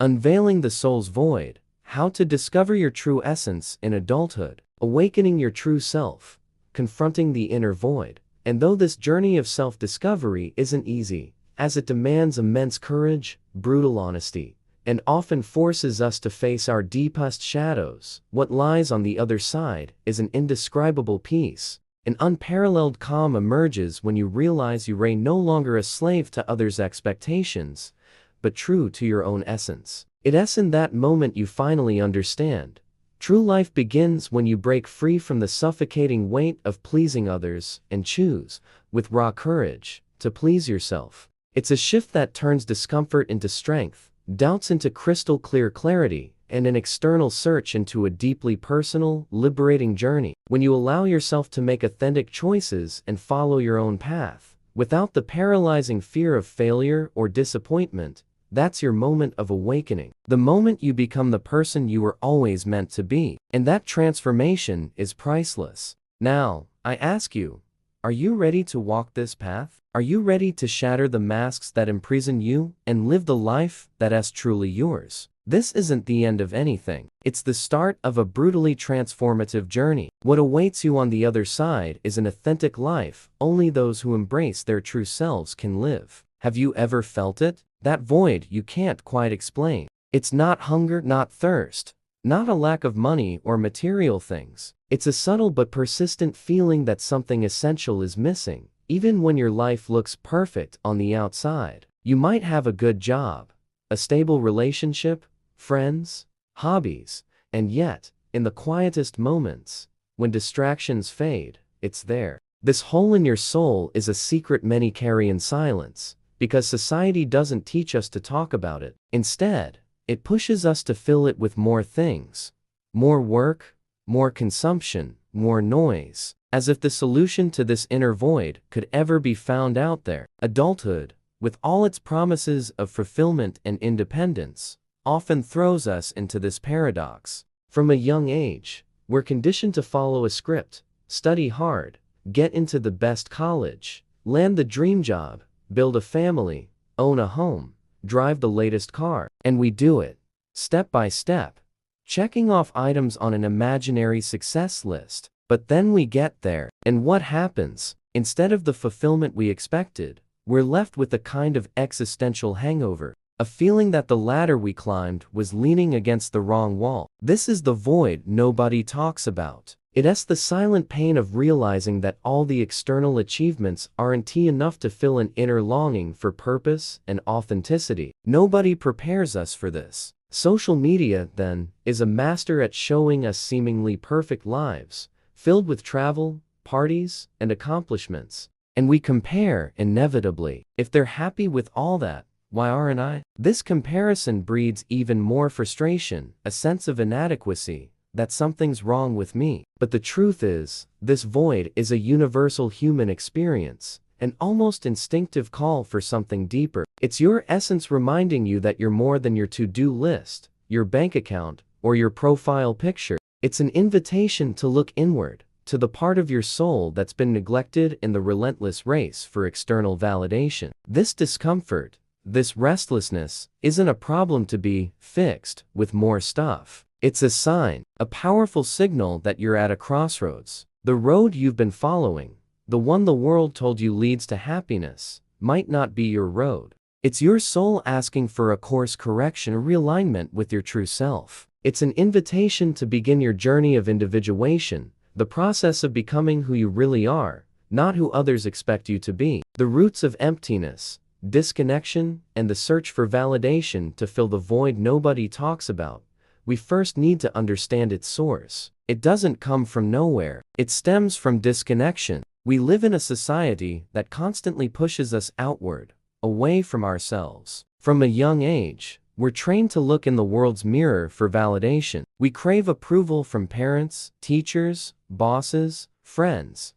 Unveiling the Soul's Void, How to Discover Your True Essence in Adulthood, Awakening Your True Self, Confronting the Inner Void. And though this journey of self-discovery isn't easy, as it demands immense courage, brutal honesty, and often forces us to face our deepest shadows, what lies on the other side is an indescribable peace. An unparalleled calm emerges when you realize you are no longer a slave to others' expectations, but true to your own essence. It is in that moment you finally understand. True life begins when you break free from the suffocating weight of pleasing others and choose, with raw courage, to please yourself. It's a shift that turns discomfort into strength, doubts into crystal clear clarity, and an external search into a deeply personal, liberating journey. When you allow yourself to make authentic choices and follow your own path, without the paralyzing fear of failure or disappointment, that's your moment of awakening. The moment you become the person you were always meant to be. And that transformation is priceless. Now, I ask you, are you ready to walk this path? Are you ready to shatter the masks that imprison you and live the life that is truly yours? This isn't the end of anything. It's the start of a brutally transformative journey. What awaits you on the other side is an authentic life only those who embrace their true selves can live. Have you ever felt it? That void you can't quite explain. It's not hunger, not thirst, not a lack of money or material things. It's a subtle but persistent feeling that something essential is missing, even when your life looks perfect on the outside. You might have a good job, a stable relationship, friends, hobbies, and yet, in the quietest moments, when distractions fade, it's there. This hole in your soul is a secret many carry in silence, because society doesn't teach us to talk about it. Instead, it pushes us to fill it with more things, more work, more consumption, more noise, as if the solution to this inner void could ever be found out there. Adulthood, with all its promises of fulfillment and independence, often throws us into this paradox. From a young age, we're conditioned to follow a script, study hard, get into the best college, land the dream job, build a family, own a home, drive the latest car. And we do it, step by step, checking off items on an imaginary success list. But then we get there, and what happens? Instead of the fulfillment we expected, we're left with a kind of existential hangover, a feeling that the ladder we climbed was leaning against the wrong wall. This is the void nobody talks about. It is the silent pain of realizing that all the external achievements aren't enough to fill an inner longing for purpose and authenticity. Nobody prepares us for this. Social media, then, is a master at showing us seemingly perfect lives, filled with travel, parties, and accomplishments. And we compare, inevitably. If they're happy with all that, why aren't I? This comparison breeds even more frustration, a sense of inadequacy, that something's wrong with me. But the truth is, this void is a universal human experience, an almost instinctive call for something deeper. It's your essence reminding you that you're more than your to-do list, your bank account, or your profile picture. It's an invitation to look inward, to the part of your soul that's been neglected in the relentless race for external validation. This discomfort, this restlessness, isn't a problem to be fixed with more stuff. It's a sign, a powerful signal that you're at a crossroads. The road you've been following, the one the world told you leads to happiness, might not be your road. It's your soul asking for a course correction, a realignment with your true self. It's an invitation to begin your journey of individuation, the process of becoming who you really are, not who others expect you to be. The roots of emptiness, disconnection, and the search for validation to fill the void nobody talks about. We first need to understand its source. It doesn't come from nowhere. It stems from disconnection. We live in a society that constantly pushes us outward, away from ourselves. From a young age, we're trained to look in the world's mirror for validation. We crave approval from parents, teachers, bosses, friends,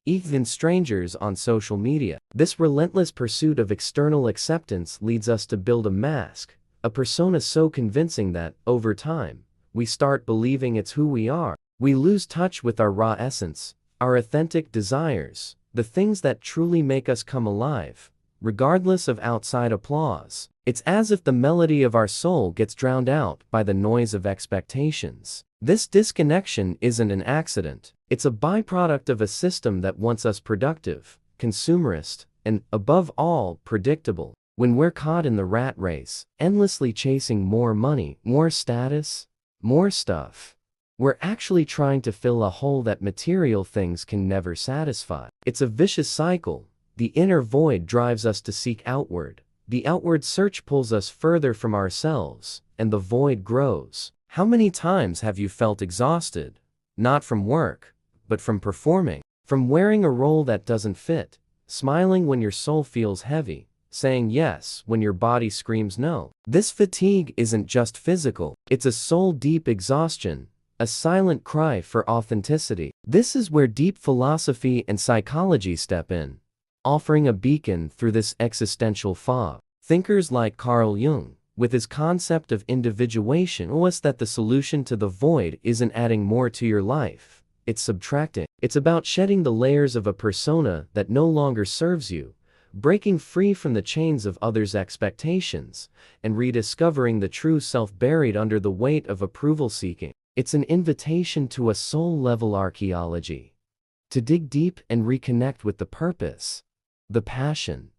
even strangers on social media. This relentless pursuit of external acceptance leads us to build a mask, a persona so convincing that, over time, we start believing it's who we are. We lose touch with our raw essence, our authentic desires, the things that truly make us come alive, regardless of outside applause. It's as if the melody of our soul gets drowned out by the noise of expectations. This disconnection isn't an accident. It's a byproduct of a system that wants us productive, consumerist, and, above all, predictable. When we're caught in the rat race, endlessly chasing more money, more status, more stuff, we're actually trying to fill a hole that material things can never satisfy. It's a vicious cycle. The inner void drives us to seek outward. The outward search pulls us further from ourselves, and the void grows. How many times have you felt exhausted? Not from work, but from performing, from wearing a role that doesn't fit, smiling when your soul feels heavy, saying yes when your body screams no. This fatigue isn't just physical, it's a soul-deep exhaustion, a silent cry for authenticity. This is where deep philosophy and psychology step in, offering a beacon through this existential fog. Thinkers like Carl Jung, with his concept of individuation, show us that the solution to the void isn't adding more to your life, it's subtracting. It's about shedding the layers of a persona that no longer serves you, breaking free from the chains of others' expectations, and rediscovering the true self buried under the weight of approval seeking. It's an invitation to a soul-level archaeology, to dig deep and reconnect with the purpose, the passion,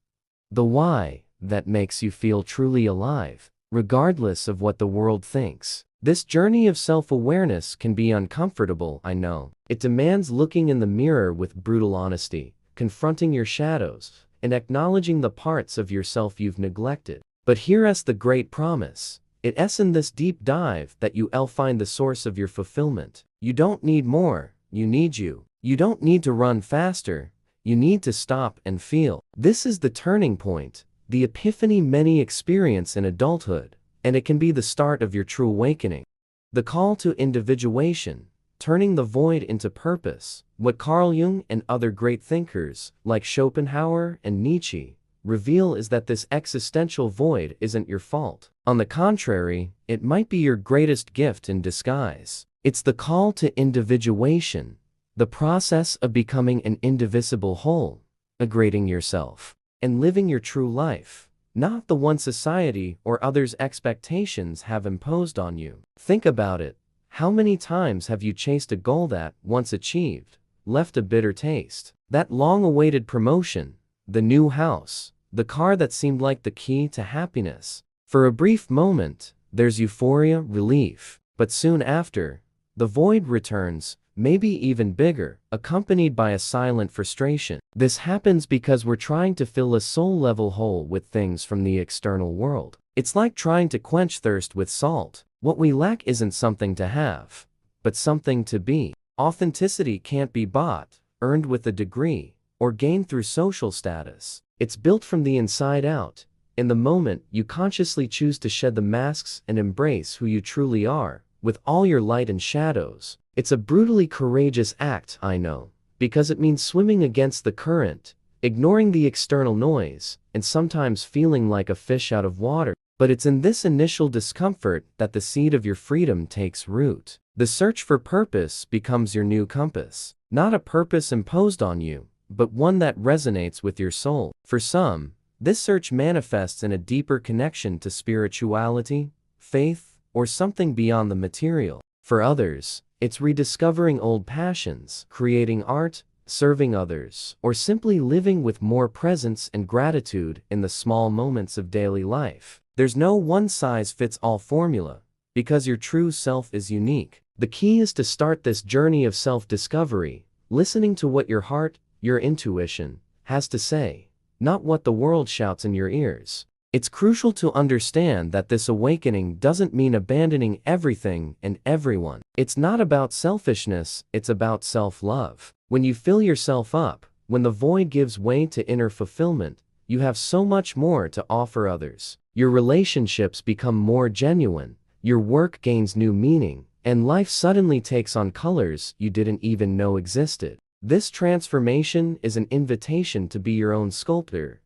the why that makes you feel truly alive, regardless of what the world thinks. This journey of self-awareness can be uncomfortable, I know. It demands looking in the mirror with brutal honesty, confronting your shadows, and acknowledging the parts of yourself you've neglected. But here's the great promise. It's in this deep dive that you'll find the source of your fulfillment. You don't need more, you need you. You don't need to run faster, you need to stop and feel. This is the turning point, the epiphany many experience in adulthood, and it can be the start of your true awakening. The call to individuation, turning the void into purpose. What Carl Jung and other great thinkers, like Schopenhauer and Nietzsche, reveal is that this existential void isn't your fault. On the contrary, it might be your greatest gift in disguise. It's the call to individuation, the process of becoming an indivisible whole, aggregating yourself, and living your true life, not the one society or others' expectations have imposed on you. Think about it. How many times have you chased a goal that, once achieved, left a bitter taste? That long-awaited promotion, the new house, the car that seemed like the key to happiness. For a brief moment, there's euphoria, relief, but soon after, the void returns, maybe even bigger, accompanied by a silent frustration. This happens because we're trying to fill a soul-level hole with things from the external world. It's like trying to quench thirst with salt. What we lack isn't something to have, but something to be. Authenticity can't be bought, earned with a degree, or gained through social status. It's built from the inside out. In the moment you consciously choose to shed the masks and embrace who you truly are, with all your light and shadows. It's a brutally courageous act, I know, because it means swimming against the current, ignoring the external noise, and sometimes feeling like a fish out of water. But it's in this initial discomfort that the seed of your freedom takes root. The search for purpose becomes your new compass. Not a purpose imposed on you, but one that resonates with your soul. For some, this search manifests in a deeper connection to spirituality, faith, or something beyond the material. For others, it's rediscovering old passions, creating art, serving others, or simply living with more presence and gratitude in the small moments of daily life. There's no one-size-fits-all formula, because your true self is unique. The key is to start this journey of self-discovery, listening to what your heart, your intuition, has to say, not what the world shouts in your ears. It's crucial to understand that this awakening doesn't mean abandoning everything and everyone. It's not about selfishness, it's about self-love. When you fill yourself up, when the void gives way to inner fulfillment, you have so much more to offer others. Your relationships become more genuine, your work gains new meaning, and life suddenly takes on colors you didn't even know existed. This transformation is an invitation to be your own sculptor,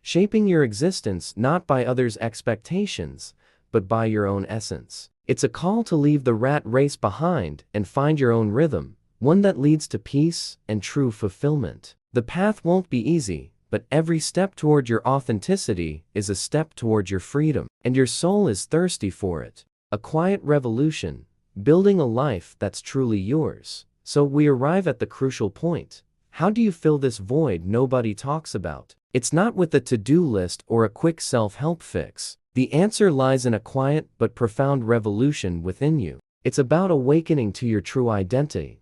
shaping your existence not by others' expectations, but by your own essence. It's a call to leave the rat race behind and find your own rhythm, one that leads to peace and true fulfillment. The path won't be easy, but every step toward your authenticity is a step toward your freedom, and your soul is thirsty for it. A quiet revolution, building a life that's truly yours. So we arrive at the crucial point. How do you fill this void nobody talks about? It's not with a to-do list or a quick self-help fix. The answer lies in a quiet but profound revolution within you. It's about awakening to your true identity,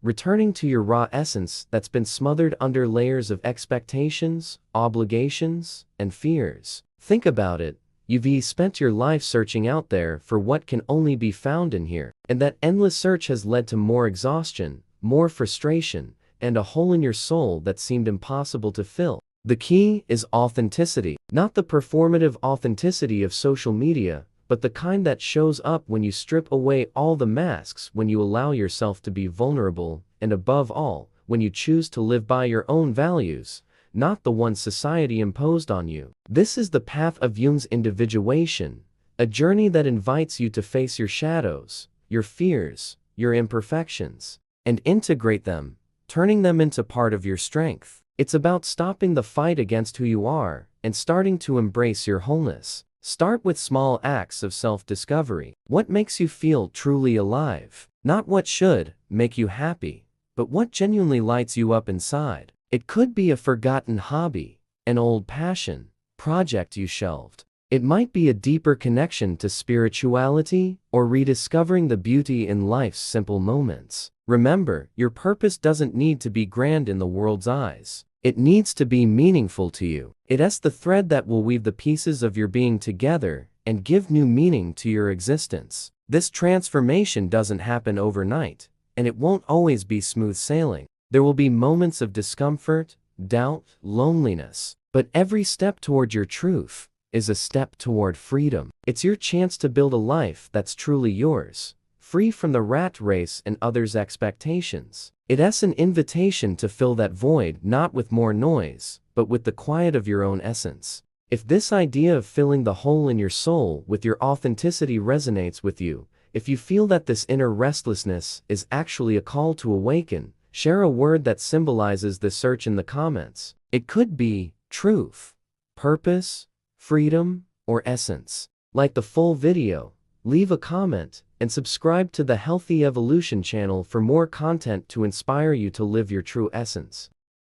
returning to your raw essence that's been smothered under layers of expectations, obligations, and fears. Think about it. You've spent your life searching out there for what can only be found in here, and that endless search has led to more exhaustion, more frustration, and a hole in your soul that seemed impossible to fill. The key is authenticity, not the performative authenticity of social media, but the kind that shows up when you strip away all the masks, when you allow yourself to be vulnerable, and above all, when you choose to live by your own values, not the ones society imposed on you. This is the path of Jung's individuation, a journey that invites you to face your shadows, your fears, your imperfections, and integrate them, turning them into part of your strength. It's about stopping the fight against who you are and starting to embrace your wholeness. Start with small acts of self-discovery. What makes you feel truly alive? Not what should make you happy, but what genuinely lights you up inside. It could be a forgotten hobby, an old passion, project you shelved. It might be a deeper connection to spirituality or rediscovering the beauty in life's simple moments. Remember, your purpose doesn't need to be grand in the world's eyes. It needs to be meaningful to you. It's the thread that will weave the pieces of your being together and give new meaning to your existence. This transformation doesn't happen overnight, and it won't always be smooth sailing. There will be moments of discomfort, doubt, loneliness, but every step toward your truth is a step toward freedom. It's your chance to build a life that's truly yours, free from the rat race and others' expectations. It's an invitation to fill that void not with more noise, but with the quiet of your own essence. If this idea of filling the hole in your soul with your authenticity resonates with you, if you feel that this inner restlessness is actually a call to awaken, share a word that symbolizes the search in the comments. It could be truth, purpose, freedom, or essence. Like the full video, leave a comment, and subscribe to the Healthy Evolution channel for more content to inspire you to live your true essence.